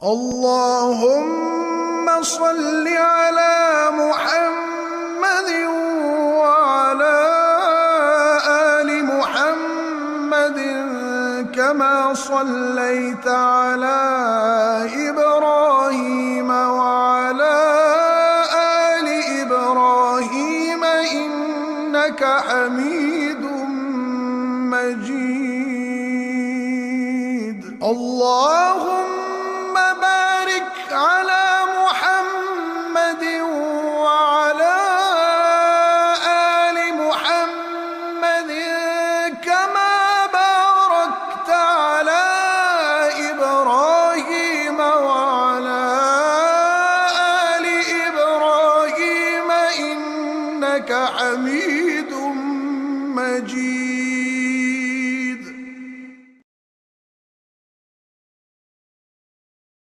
اللهم صل على محمد وعلى آل محمد كما صليت على إبراهيم وعلى آل إبراهيم إنك حميد مجيد. اللهم بارك على محمد وعلى آل محمد كما باركت على إبراهيم وعلى آل إبراهيم إنك حميد